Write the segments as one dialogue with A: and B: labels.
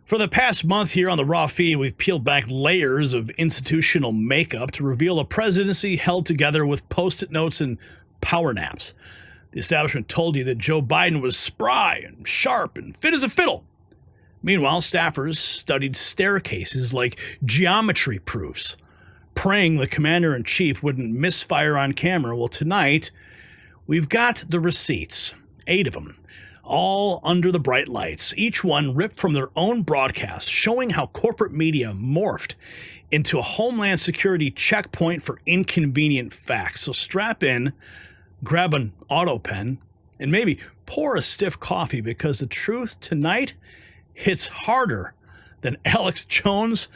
A: For the past month here on the Raw feed, we've peeled back layers of institutional makeup to reveal a presidency held together with Post-it notes and power naps. The establishment told you that Joe Biden was spry and sharp and fit as a fiddle. Meanwhile, staffers studied staircases like geometry proofs, praying the commander-in-chief wouldn't misfire on camera. Well, tonight, we've got the receipts, 8 of them, all under the bright lights, each one ripped from their own broadcast, showing how corporate media morphed into a homeland security checkpoint for inconvenient facts. So strap in, grab an Autopen, and maybe pour a stiff coffee, because the truth tonight hits harder than Alex Jones'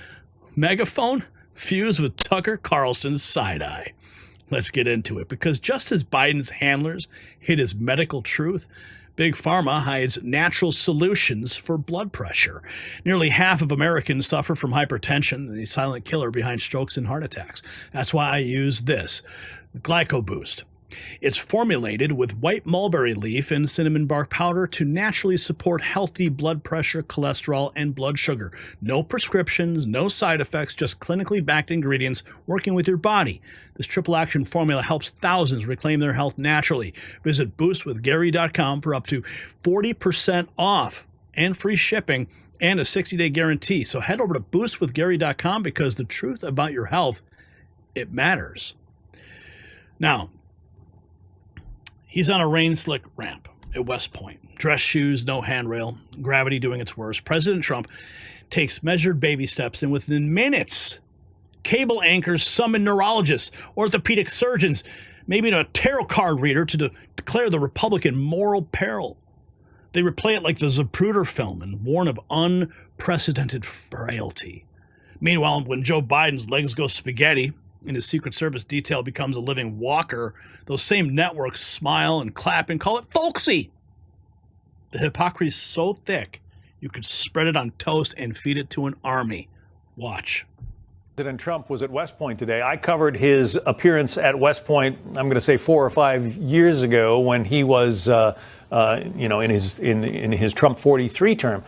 A: megaphone fused with Tucker Carlson's side-eye. Let's get into it, because just as Biden's handlers hid his medical truth, Big Pharma hides natural solutions for blood pressure. Nearly half of Americans suffer from hypertension, the silent killer behind strokes and heart attacks. That's why I use this, GlycoBoost. It's formulated with white mulberry leaf and cinnamon bark powder to naturally support healthy blood pressure, cholesterol, and blood sugar. No prescriptions, no side effects, just clinically backed ingredients working with your body. This triple action formula helps thousands reclaim their health naturally. Visit boostwithgary.com for up to 40% off and free shipping and a 60-day guarantee. So head over to boostwithgary.com, because the truth about your health, it matters. Now, he's on a rain-slick ramp at West Point. Dress shoes, no handrail, gravity doing its worst. President Trump takes measured baby steps, and within minutes, cable anchors summon neurologists, orthopedic surgeons, maybe a tarot card reader to declare the Republican moral peril. They replay it like the Zapruder film and warn of unprecedented frailty. Meanwhile, when Joe Biden's legs go spaghetti and his Secret Service detail becomes a living walker, those same networks smile and clap and call it folksy. The hypocrisy is so thick, you could spread it on toast and feed it to an army. Watch.
B: President Trump was at West Point today. I covered his appearance at West Point, I'm going to say 4 or 5 years ago, when he was, in his Trump 43 term.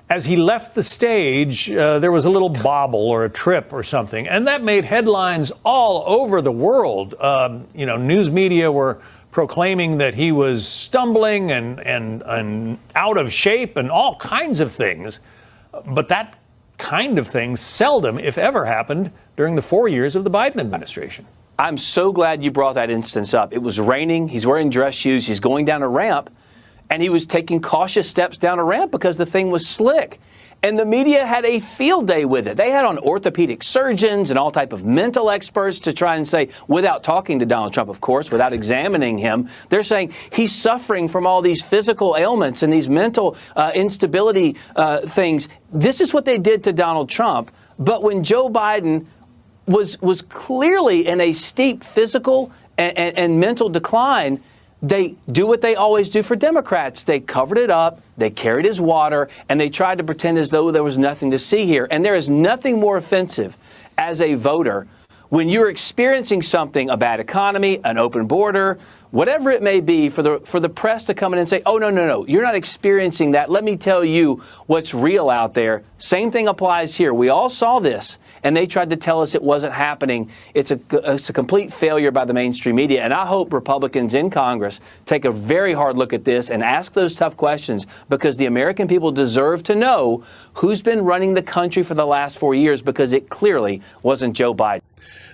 B: As he left the stage, there was a little bobble or a trip or something, and that made headlines all over the world. News media were proclaiming that he was stumbling and out of shape and all kinds of things. But that kind of thing seldom, if ever, happened during the 4 years of the Biden administration.
C: I'm so glad you brought that instance up. It was raining. He's wearing dress shoes. He's going down a ramp. And he was taking cautious steps down a ramp because the thing was slick. And the media had a field day with it. They had on orthopedic surgeons and all type of mental experts to try and say, without talking to Donald Trump, of course, without examining him, they're saying he's suffering from all these physical ailments and these mental instability things. This is what they did to Donald Trump. But when Joe Biden was clearly in a steep physical and mental decline, they do what they always do for Democrats. They covered it up, they carried his water, and they tried to pretend as though there was nothing to see here. And there is nothing more offensive as a voter when you're experiencing something, a bad economy, an open border, whatever it may be, for the press to come in and say, oh, no, you're not experiencing that. Let me tell you what's real out there. Same thing applies here. We all saw this, and they tried to tell us it wasn't happening. It's a complete failure by the mainstream media, and I hope Republicans in Congress take a very hard look at this and ask those tough questions, because the American people deserve to know who's been running the country for the last 4 years, because it clearly wasn't Joe Biden.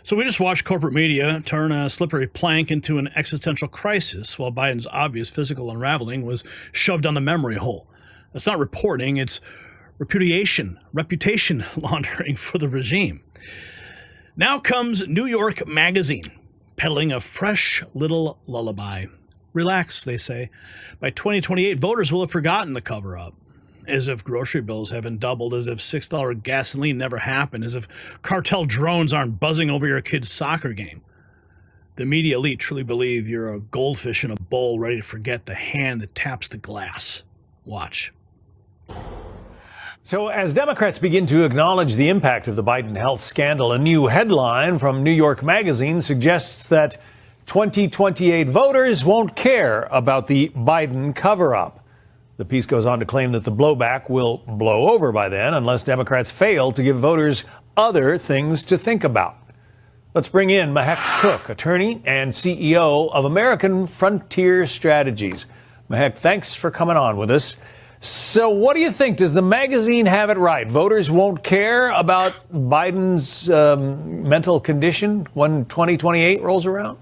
A: So we just watched corporate media turn a slippery plank into an existential crisis, while Biden's obvious physical unraveling was shoved down the memory hole. That's not reporting, it's reputation laundering for the regime. Now comes New York Magazine, peddling a fresh little lullaby. Relax, they say. By 2028, voters will have forgotten the cover-up. As if grocery bills haven't doubled, as if $6 gasoline never happened, as if cartel drones aren't buzzing over your kid's soccer game. The media elite truly believe you're a goldfish in a bowl ready to forget the hand that taps the glass. Watch.
B: So as Democrats begin to acknowledge the impact of the Biden health scandal, a new headline from New York Magazine suggests that 2028 voters won't care about the Biden cover-up. The piece goes on to claim that the blowback will blow over by then unless Democrats fail to give voters other things to think about. Let's bring in Mahek Cook, attorney and CEO of American Frontier Strategies. Mahek, thanks for coming on with us. So what do you think? Does the magazine have it right? Voters won't care about Biden's mental condition when 2028 rolls around?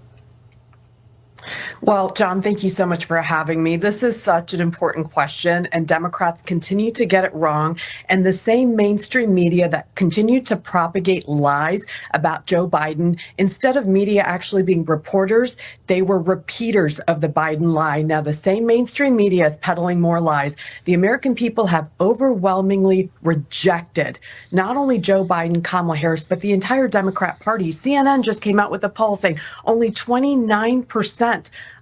D: Well, John, thank you so much for having me. This is such an important question, and Democrats continue to get it wrong. And the same mainstream media that continue to propagate lies about Joe Biden, instead of media actually being reporters, they were repeaters of the Biden lie. Now, the same mainstream media is peddling more lies. The American people have overwhelmingly rejected not only Joe Biden, Kamala Harris, but the entire Democrat Party. CNN just came out with a poll saying only 29%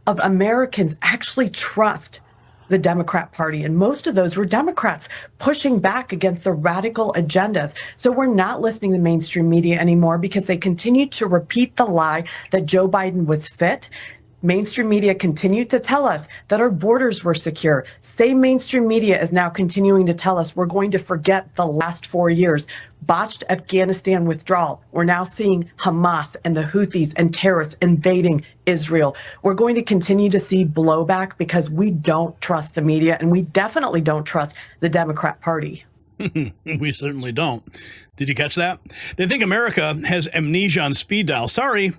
D: of Americans actually trust the Democrat Party. And most of those were Democrats pushing back against the radical agendas. So we're not listening to mainstream media anymore because they continue to repeat the lie that Joe Biden was fit. Mainstream media continued to tell us that our borders were secure. Same mainstream media is now continuing to tell us we're going to forget the last 4 years. Botched Afghanistan withdrawal. We're now seeing Hamas and the Houthis and terrorists invading Israel. We're going to continue to see blowback because we don't trust the media, and we definitely don't trust the Democrat Party.
A: We certainly don't. Did you catch that? They think America has amnesia on speed dial. Sorry.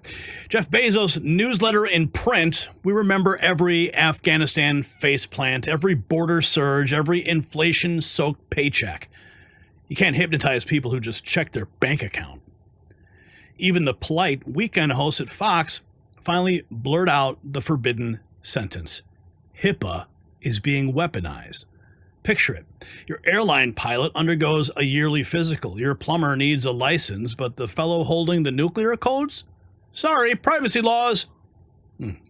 A: Jeff Bezos' newsletter in print. We remember every Afghanistan faceplant, every border surge, every inflation-soaked paycheck. You can't hypnotize people who just check their bank account. Even the polite weekend host at Fox finally blurted out the forbidden sentence. HIPAA is being weaponized. Picture it. Your airline pilot undergoes a yearly physical. Your plumber needs a license, but the fellow holding the nuclear codes? Sorry, privacy laws.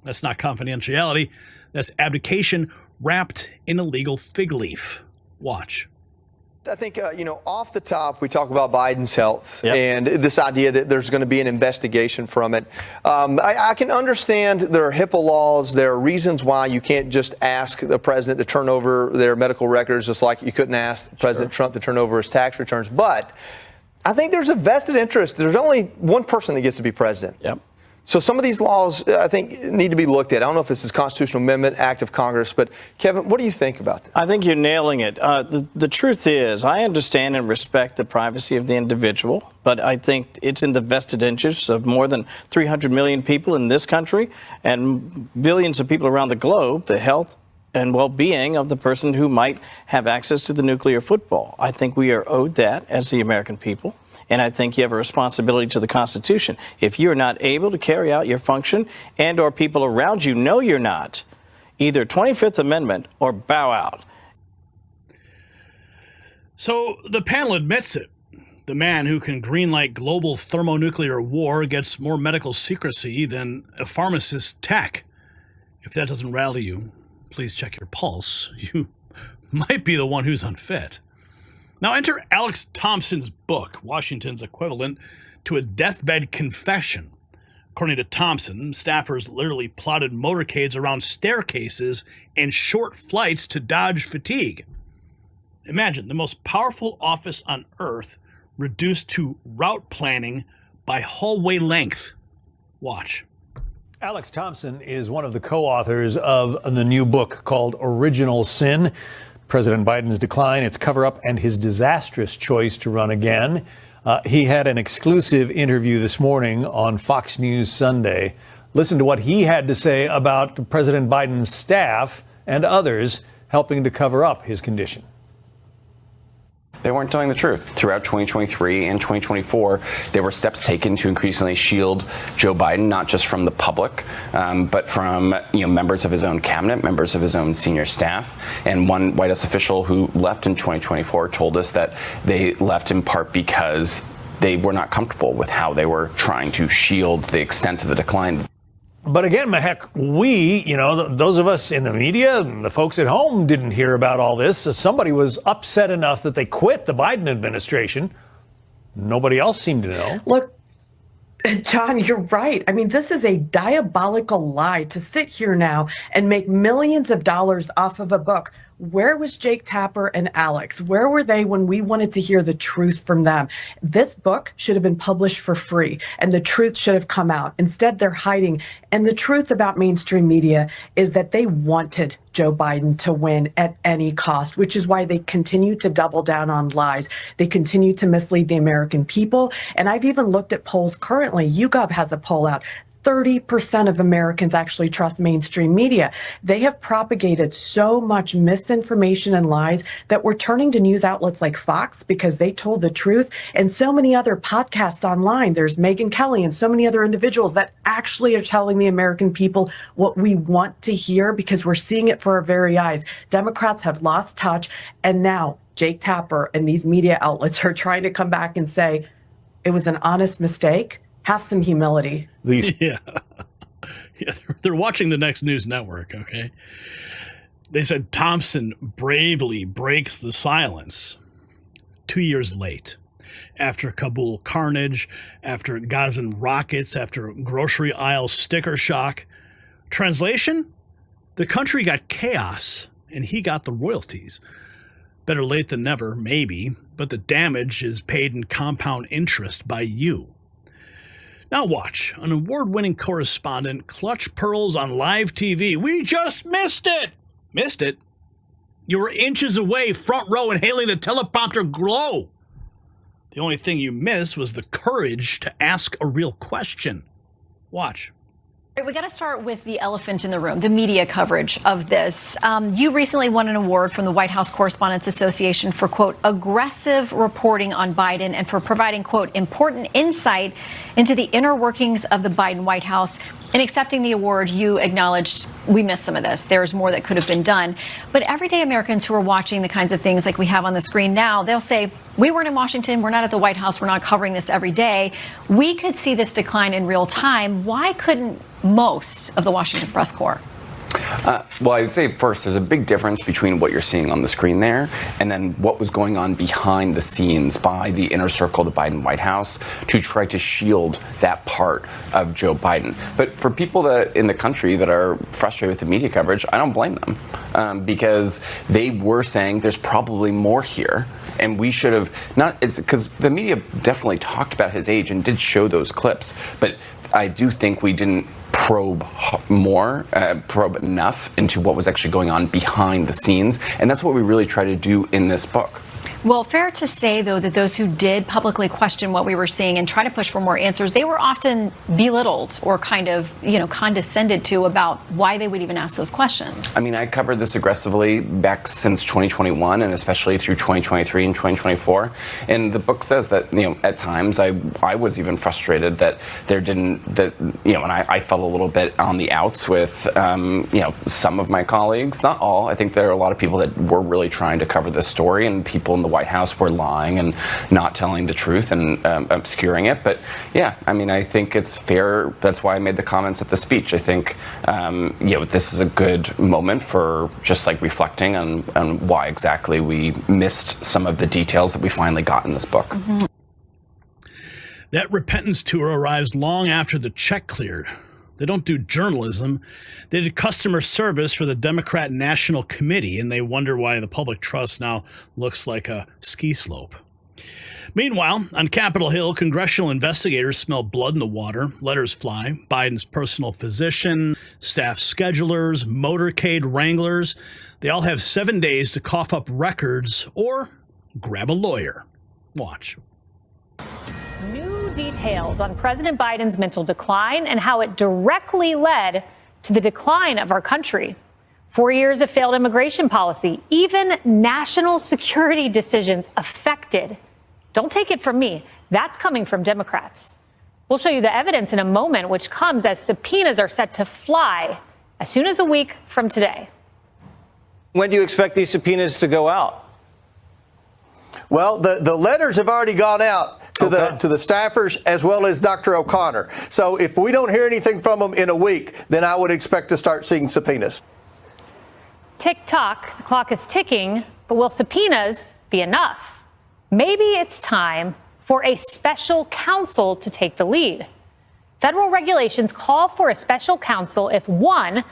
A: That's not confidentiality. That's abdication wrapped in a legal fig leaf. Watch.
E: I think, off the top, we talk about Biden's health and this idea that there's going to be an investigation from it. I can understand there are HIPAA laws. There are reasons why you can't just ask the president to turn over their medical records, just like you couldn't ask President Trump to turn over his tax returns. But I think there's a vested interest. There's only one person that gets to be president. So some of these laws, I think, need to be looked at. I don't know if this is a constitutional amendment, act of Congress, but Kevin, what do you think about that?
F: I think you're nailing it. The truth is, I understand and respect the privacy of the individual, but I think it's in the vested interest of more than 300 million people in this country and billions of people around the globe, the health and well-being of the person who might have access to the nuclear football. I think we are owed that as the American people. And I think you have a responsibility to the Constitution. If you're not able to carry out your function and or people around you know you're not, either 25th Amendment or bow out.
A: So the panel admits it. The man who can greenlight global thermonuclear war gets more medical secrecy than a pharmacist's tech. If that doesn't rally you, please check your pulse. You might be the one who's unfit. Now enter Alex Thompson's book, Washington's equivalent to a deathbed confession. According to Thompson, staffers literally plotted motorcades around staircases and short flights to dodge fatigue. Imagine the most powerful office on earth reduced to route planning by hallway length. Watch.
B: Alex Thompson is one of the co-authors of the new book called Original Sin: President Biden's Decline, Its Cover-Up, and His Disastrous Choice to Run Again. He had an exclusive interview this morning on Fox News Sunday. Listen to what he had to say about President Biden's staff and others helping to cover up his condition.
G: They weren't telling the truth. Throughout 2023 and 2024, there were steps taken to increasingly shield Joe Biden, not just from the public, but from members of his own cabinet, members of his own senior staff. And one White House official who left in 2024 told us that they left in part because they were not comfortable with how they were trying to shield the extent of the decline.
B: But again, Mahek, we, those of us in the media, the folks at home didn't hear about all this. So somebody was upset enough that they quit the Biden administration. Nobody else seemed to know.
D: Look, John, you're right. I mean, this is a diabolical lie to sit here now and make millions of dollars off of a book Where was Jake Tapper and Alex? Where were they when we wanted to hear the truth from them? This book should have been published for free, and the truth should have come out. Instead, they're hiding. And the truth about mainstream media is that they wanted Joe Biden to win at any cost, which is why they continue to double down on lies. They continue to mislead the American people. And I've even looked at polls currently. YouGov has a poll out. 30% of Americans actually trust mainstream media. They have propagated so much misinformation and lies that we're turning to news outlets like Fox because they told the truth, and so many other podcasts online. There's Megyn Kelly and so many other individuals that actually are telling the American people what we want to hear because we're seeing it for our very eyes. Democrats have lost touch, and now Jake Tapper and these media outlets are trying to come back and say it was an honest mistake. Have some humility.
A: Yeah. They're watching the next news network, okay? They said Thompson bravely breaks the silence 2 years late. After Kabul carnage, after Gazan rockets, after grocery aisle sticker shock. Translation? The country got chaos, and he got the royalties. Better late than never, maybe, but the damage is paid in compound interest by you. Now watch, an award-winning correspondent clutch pearls on live TV. We just missed it! Missed it? You were inches away, front row, inhaling the teleprompter glow. The only thing you missed was the courage to ask a real question. Watch.
H: We got to start with the elephant in the room, the media coverage of this. You recently won an award from the White House Correspondents Association for, quote, aggressive reporting on Biden and for providing, quote, important insight into the inner workings of the Biden White House. In accepting the award, you acknowledged we missed some of this. There's more that could have been done. But everyday Americans who are watching the kinds of things like we have on the screen now, they'll say, we weren't in Washington. We're not at the White House. We're not covering this every day. We could see this decline in real time. Why couldn't most of the Washington press corps?
G: Well, I would say first, there's a big difference between what you're seeing on the screen there and then what was going on behind the scenes by the inner circle of the Biden White House to try to shield that part of Joe Biden. But for people that in the country that are frustrated with the media coverage, I don't blame them because they were saying there's probably more here. And we should have not, it's because the media definitely talked about his age and did show those clips. But I do think we didn't probe enough into what was actually going on behind the scenes. And that's what we really try to do in this book.
H: Well, fair to say, though, that those who did publicly question what we were seeing and try to push for more answers, they were often belittled or kind of, condescended to about why they would even ask those questions.
G: I mean, I covered this aggressively back since 2021 and especially through 2023 and 2024. And the book says that, at times I was even frustrated that and I felt a little bit on the outs with, some of my colleagues, not all. I think there are a lot of people that were really trying to cover this story, and people in the White House were lying and not telling the truth and obscuring it. But yeah, I mean, I think it's fair. That's why I made the comments at the speech. I think, this is a good moment for just like reflecting on why exactly we missed some of the details that we finally got in this book.
H: Mm-hmm.
A: That repentance tour arrives long after the check cleared. They don't do journalism. They did customer service for the Democrat National Committee, and they wonder why the public trust now looks like a ski slope. Meanwhile, on Capitol Hill, congressional investigators smell blood in the water, letters fly, Biden's personal physician, staff schedulers, motorcade wranglers. They all have 7 days to cough up records or grab a lawyer. Watch.
I: New details on President Biden's mental decline and how it directly led to the decline of our country. 4 years of failed immigration policy, even national security decisions affected. Don't take it from me. That's coming from Democrats. We'll show you the evidence in a moment, which comes as subpoenas are set to fly as soon as a week from today.
J: When do you expect these subpoenas to go out? Well, the letters have already gone out to the staffers as well as Dr. O'Connor. So if we don't hear anything from them in a week, then I would expect to start seeing subpoenas.
I: Tick-tock, the clock is ticking, but will subpoenas be enough? Maybe it's time for a special counsel to take the lead. Federal regulations call for a special counsel if, one,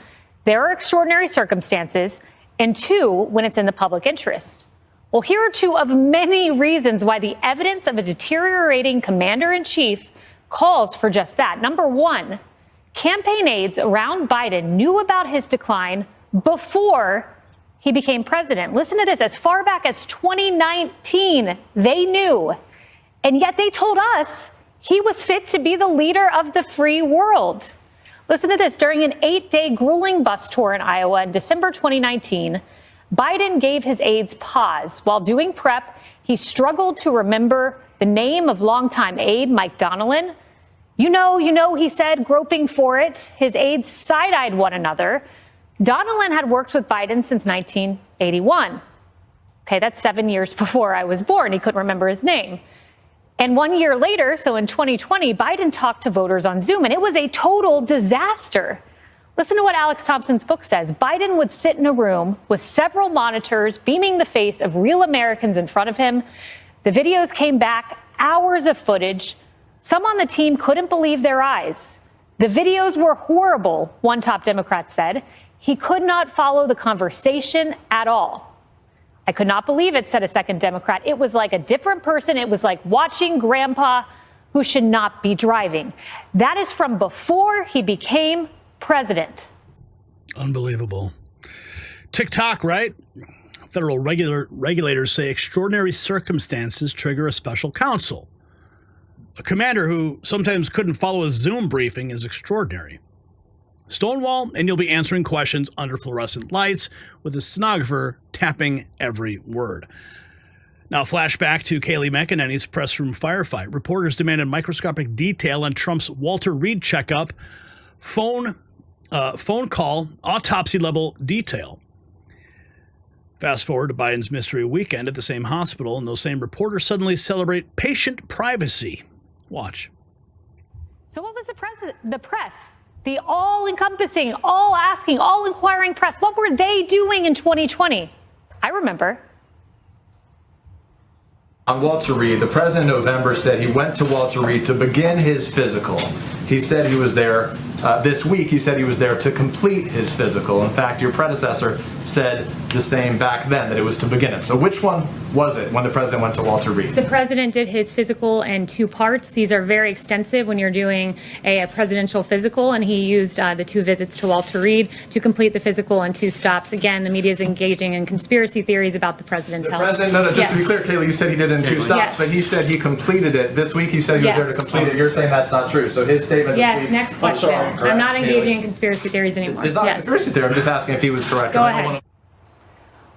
I: there are extraordinary circumstances, and 2, when it's in the public interest. Well, here are 2 of many reasons why the evidence of a deteriorating commander-in-chief calls for just that. Number 1, campaign aides around Biden knew about his decline before he became president. Listen to this. As far back as 2019, they knew. And yet they told us he was fit to be the leader of the free world. Listen to this. During an 8-day grueling bus tour in Iowa in December 2019, Biden gave his aides pause. While doing prep, he struggled to remember the name of longtime aide Mike Donnellan. You know, he said, groping for it. His aides side-eyed one another. Donnellan had worked with Biden since 1981. Okay, that's 7 years before I was born. He couldn't remember his name. And 1 year later, so in 2020, Biden talked to voters on Zoom, and it was a total disaster. Listen to what Alex Thompson's book says. Biden would sit in a room with several monitors beaming the face of real Americans in front of him. The videos came back, hours of footage. Some on the team couldn't believe their eyes. The videos were horrible, one top Democrat said. He could not follow the conversation at all. I could not believe it, said a second Democrat. It was like a different person. It was like watching grandpa who should not be driving. That is from before he became president.
A: Unbelievable. TikTok, right? Federal regulators say extraordinary circumstances trigger a special counsel. A commander who sometimes couldn't follow a Zoom briefing is extraordinary. Stonewall, and you'll be answering questions under fluorescent lights with a stenographer tapping every word. Now, flashback to Kayleigh McEnany's press room firefight. Reporters demanded microscopic detail on Trump's Walter Reed checkup, phone call, autopsy-level detail. Fast forward to Biden's mystery weekend at the same hospital, and those same reporters suddenly celebrate patient privacy. Watch.
I: So what was the press? The all-encompassing, all-asking, all-inquiring press. What were they doing in 2020? I remember.
K: On Walter Reed, the president in November said he went to Walter Reed to begin his physical. He said he was there this week. He said he was there to complete his physical. In fact, your predecessor said the same back then, that it was to begin it. So which one was it when the president went to Walter Reed?
I: The president did his physical in 2 parts. These are very extensive when you're doing a presidential physical, and he used the 2 visits to Walter Reed to complete the physical in 2 stops. Again, the media is engaging in conspiracy theories about the president's health.
K: Just to be clear, Kayleigh, you said he did it in 2 stops,
I: yes.
K: But he said he completed it. This week he said he was there to complete it. You're saying that's not true. So his statement this week.
I: Next question. I'm not engaging in conspiracy theories anymore.
K: It's not a conspiracy theory. I'm just asking if he was correct.
I: Go ahead.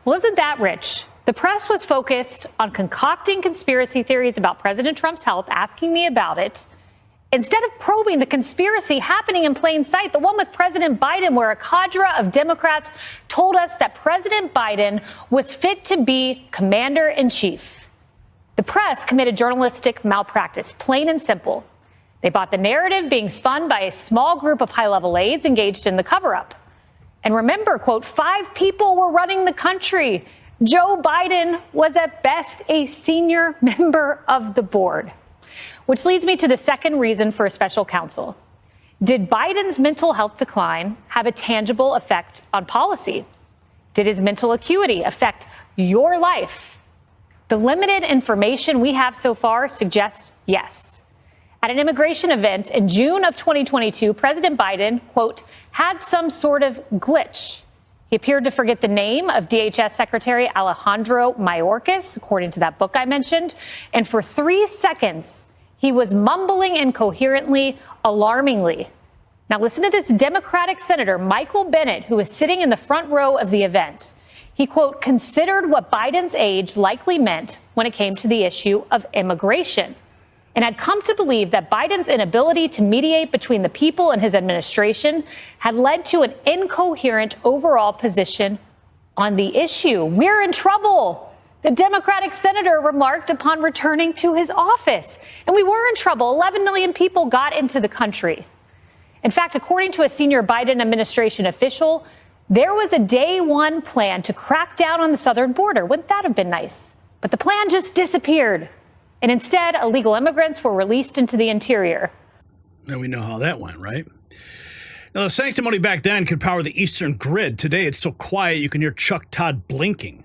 I: Well, isn't that rich? The press was focused on concocting conspiracy theories about President Trump's health, asking me about it, instead of probing the conspiracy happening in plain sight, the one with President Biden, where a cadre of Democrats told us that President Biden was fit to be commander-in-chief. The press committed journalistic malpractice, plain and simple. They bought the narrative being spun by a small group of high-level aides engaged in the cover-up. And remember, quote, 5 people were running the country. Joe Biden was at best a senior member of the board. Which leads me to the second reason for a special counsel. Did Biden's mental health decline have a tangible effect on policy? Did his mental acuity affect your life? The limited information we have so far suggests yes. At an immigration event in June of 2022, President Biden, quote, had some sort of glitch. He appeared to forget the name of DHS Secretary Alejandro Mayorkas, according to that book I mentioned. And for 3 seconds, he was mumbling incoherently, alarmingly. Now listen to this Democratic Senator Michael Bennet, who was sitting in the front row of the event. He, quote, considered what Biden's age likely meant when it came to the issue of immigration, and had come to believe that Biden's inability to mediate between the people and his administration had led to an incoherent overall position on the issue. We're in trouble, the Democratic senator remarked upon returning to his office. And we were in trouble. 11 million people got into the country. In fact, according to a senior Biden administration official, there was a day one plan to crack down on the southern border. Wouldn't that have been nice? But the plan just disappeared. And instead, illegal immigrants were released into the interior.
A: Now we know how that went, right? Now, the sanctimony back then could power the Eastern grid. Today, it's so quiet you can hear Chuck Todd blinking.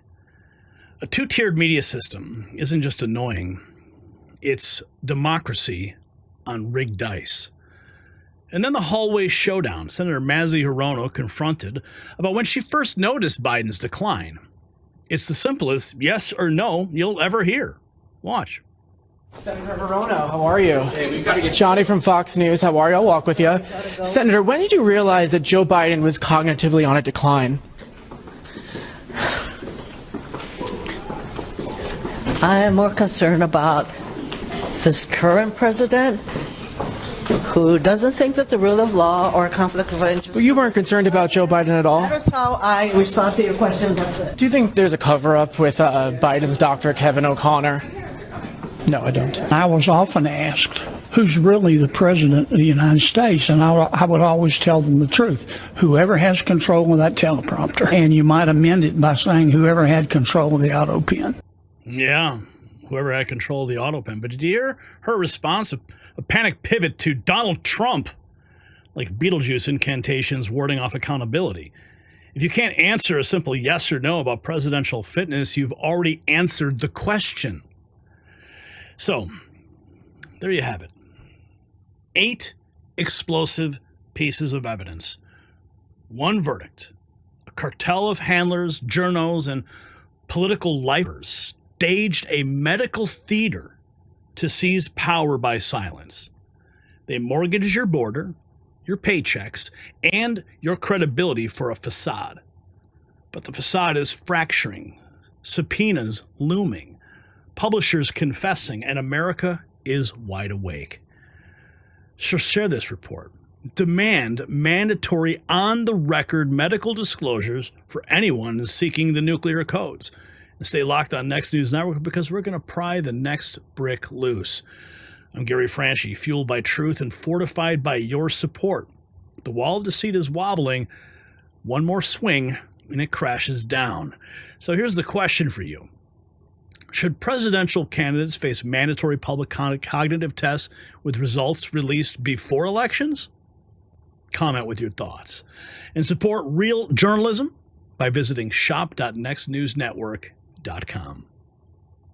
A: A two-tiered media system isn't just annoying. It's democracy on rigged dice. And then the hallway showdown. Senator Mazie Hirono confronted about when she first noticed Biden's decline. It's the simplest yes or no you'll ever hear. Watch.
L: Senator Hirono, how are you? Hey, we've got to get Johnny from Fox News. How are you? I'll walk with you. Senator, when did you realize that Joe Biden was cognitively on a decline?
M: I am more concerned about this current president who doesn't think that the rule of law or conflict of interest...
L: Well, you weren't concerned about Joe Biden at all?
M: That is how I respond to your question. That's it.
L: Do you think there's a cover-up with Biden's doctor, Kevin O'Connor?
N: No, I don't. I was often asked who's really the president of the United States, and I would always tell them the truth. Whoever has control of that teleprompter. And you might amend it by saying whoever had control of the Autopen.
A: Yeah, whoever had control of the Autopen. But did you hear her response? A panic pivot to Donald Trump, like Beetlejuice incantations warding off accountability. If you can't answer a simple yes or no about presidential fitness, you've already answered the question. So, there you have it. 8 explosive pieces of evidence. 1 verdict. A cartel of handlers, journos, and political lifers staged a medical theater to seize power by silence. They mortgaged your border, your paychecks, and your credibility for a facade. But the facade is fracturing, subpoenas looming, publishers confessing, and America is wide awake. So share this report. Demand mandatory on-the-record medical disclosures for anyone seeking the nuclear codes. And stay locked on Next News Network because we're going to pry the next brick loose. I'm Gary Franchi, fueled by truth and fortified by your support. The wall of deceit is wobbling. One more swing and it crashes down. So here's the question for you. Should presidential candidates face mandatory public cognitive tests with results released before elections? Comment with your thoughts. And support real journalism by visiting shop.nextnewsnetwork.com.